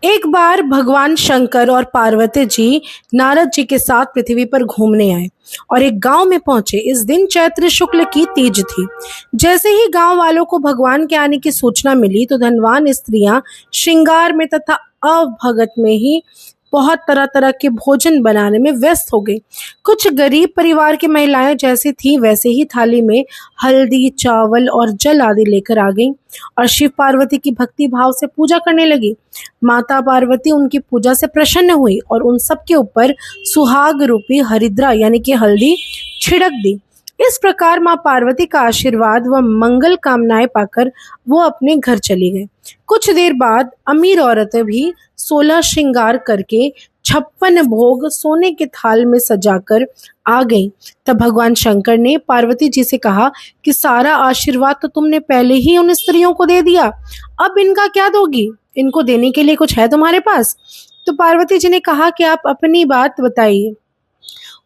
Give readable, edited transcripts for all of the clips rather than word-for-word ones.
एक बार भगवान शंकर और पार्वती जी नारद जी के साथ पृथ्वी पर घूमने आए और एक गांव में पहुंचे। इस दिन चैत्र शुक्ल की तीज थी। जैसे ही गांव वालों को भगवान के आने की सूचना मिली तो धनवान स्त्रियां श्रृंगार में तथा अवभगत में ही बहुत तरह तरह के भोजन बनाने में व्यस्त हो गई। कुछ गरीब परिवार की महिलाएं जैसी थी वैसे ही थाली में हल्दी, चावल और जल आदि लेकर आ गईं और शिव पार्वती की भक्ति भाव से पूजा करने लगी। माता पार्वती उनकी पूजा से प्रसन्न हुई और उन सब के ऊपर सुहाग रूपी हरिद्रा यानी कि हल्दी छिड़क दी। इस प्रकार माँ पार्वती का आशीर्वाद व मंगल कामनाएं पाकर वो अपने घर चली गए। कुछ देर बाद अमीर औरतें भी 16 श्रृंगार करके 56 भोग सोने के थाल में सजाकर आ गईं। तब भगवान शंकर ने पार्वती जी से कहा कि सारा आशीर्वाद तो तुमने पहले ही उन स्त्रियों को दे दिया, अब इनका क्या दोगी? इनको देने के लिए कुछ है तुम्हारे पास? तो पार्वती जी ने कहा कि आप अपनी बात बताइए।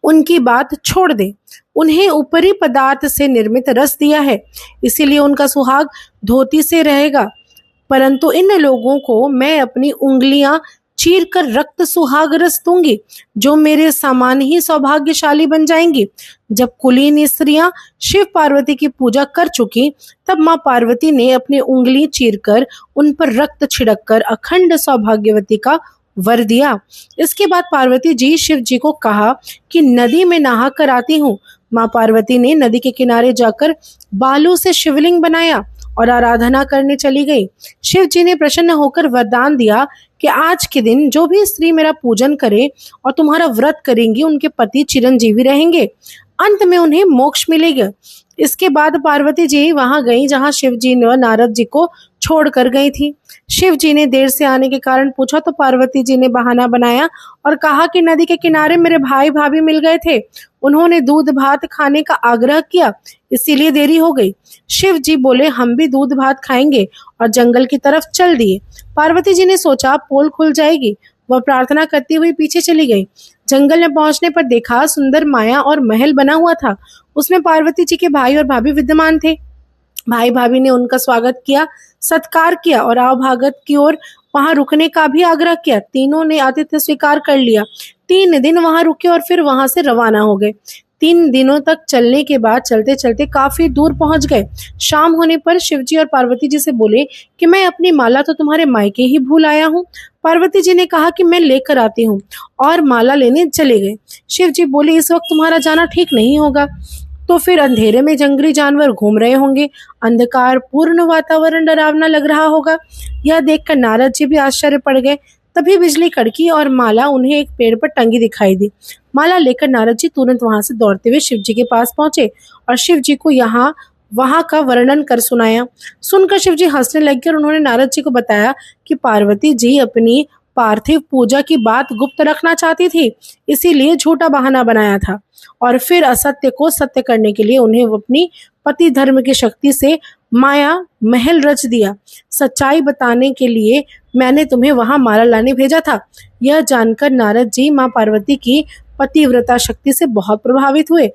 उनकी बात छोड़ दे। उन्हें ऊपरी पदार्थ से निर्मित रस दिया है, इसीलिए उनका सुहाग धोती से रहेगा, परंतु इन लोगों को मैं अपनी उंगलियां चीर कर रक्त सुहाग रस दूंगी, जो मेरे समान ही सौभाग्यशाली बन जाएंगी। जब कुलीन स्त्रियां शिव पार्वती की पूजा कर चुकी तब माँ पार्वती ने अपनी उंगली चीरकर उन पर रक्त छिड़ककर अखंड सौभाग्यवती का वर दिया। इसके बाद पार्वती जी शिव जी को कहा कि नदी में नहा कर आती हूँ। माँ पार्वती ने नदी के किनारे जाकर बालू से शिवलिंग बनाया और आराधना करने चली गई। शिव जी ने प्रसन्न होकर वरदान दिया कि आज के दिन जो भी स्त्री मेरा पूजन करे और तुम्हारा व्रत करेंगी उनके पति चिरंजीवी रहेंगे, अंत में उन्हें मोक्ष मिलेगा। इसके बाद पार्वती जी वहां गई जहां शिव जी ने नारद जी को छोड़कर गई थी। शिव जी ने देर से आने के कारण पूछा तो पार्वती जी ने बहाना बनाया और कहा कि नदी के किनारे मेरे भाई भाभी मिल गए थे, उन्होंने दूध भात खाने का आग्रह किया, इसीलिए देरी हो गई। शिव जी बोले हम भी दूध भात खाएंगे और जंगल की तरफ चल दिए। पार्वती जी ने सोचा पोल खुल जाएगी, वह प्रार्थना करती हुई पीछे चली गई। जंगल में पहुंचने पर देखा सुंदर माया और महल बना हुआ था, उसमें पार्वती जी के भाई और भाभी विद्यमान थे। भाई भाभी ने उनका स्वागत किया, सत्कार किया और आवभागत की ओर वहां रुकने का भी आग्रह किया। तीनों ने आतिथ्य स्वीकार कर लिया। 3 दिन वहां रुके और फिर वहां से रवाना हो गए। 3 दिनों तक चलने के बाद चलते चलते काफी दूर पहुंच गए। शाम होने पर शिवजी और पार्वती जी से बोले कि मैं अपनी माला तो तुम्हारे मायके ही भूल आया हूँ। पार्वती जी ने कहा कि मैं लेकर आती हूँ और माला लेने चले गए। शिव जी बोले इस वक्त तुम्हारा जाना ठीक नहीं होगा, तो फिर अंधेरे में जंगली जानवर घूम रहे होंगे, अंधकार पूर्ण वातावरण डरावना लग रहा होगा। यह देखकर नारद जी भी आश्चर्य पड़ गए। तभी बिजली कड़की और माला उन्हें एक पेड़ पर टंगी दिखाई दी। माला लेकर नारद जी तुरंत वहां से दौड़ते हुए शिव जी के पास पहुंचे और शिव जी को वहां का वर्णन कर सुनाया। सुनकर शिव जी हंसने लगे और उन्होंने नारद जी को बताया कि पार्वती जी अपनी पार्थिव पूजा की बात गुप्त रखना चाहती थी, इसीलिए झूठा बहाना बनाया था और फिर असत्य को सत्य करने के लिए उन्हें अपनी पति धर्म की शक्ति से माया महल रच दिया। सच्चाई बताने के लिए मैंने तुम्हें वहां माला लाने भेजा था। यह जानकर नारद जी माँ पार्वती की पतिव्रता शक्ति से बहुत प्रभावित हुए।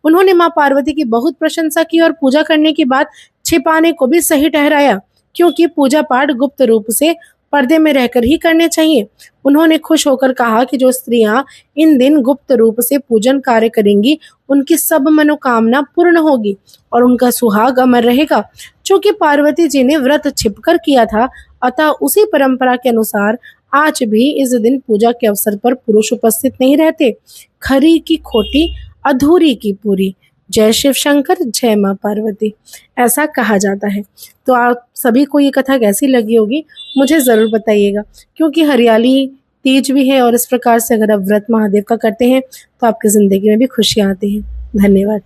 उन्होंने माँ पार्वती की बहुत प्रशंसा की और पूजा करने की बात छिपाने को भी सही ठहराया, क्योंकि पूजा पाठ गुप्त रूप से पर्दे में रहकर ही करने चाहिए। उन्होंने खुश होकर कहा कि जो स्त्रियां इन दिन गुप्त रूप से पूजन कार्य करेंगी उनकी सब मनोकामना पूर्ण होगी और उनका सुहाग अमर रहेगा। क्योंकि पार्वती जी ने व्रत छिपकर किया था, अतः उसी परंपरा के अनुसार आज भी इस दिन पूजा के अवसर पर पुरुष उपस्थित नहीं रहते। खरी की खोटी, अधूरी की पूरी। जय शिव शंकर, जय माँ पार्वती, ऐसा कहा जाता है। तो आप सभी को ये कथा कैसी लगी होगी मुझे ज़रूर बताइएगा, क्योंकि हरियाली तीज भी है और इस प्रकार से अगर आप व्रत महादेव का करते हैं तो आपकी ज़िंदगी में भी खुशियाँ आती हैं। धन्यवाद।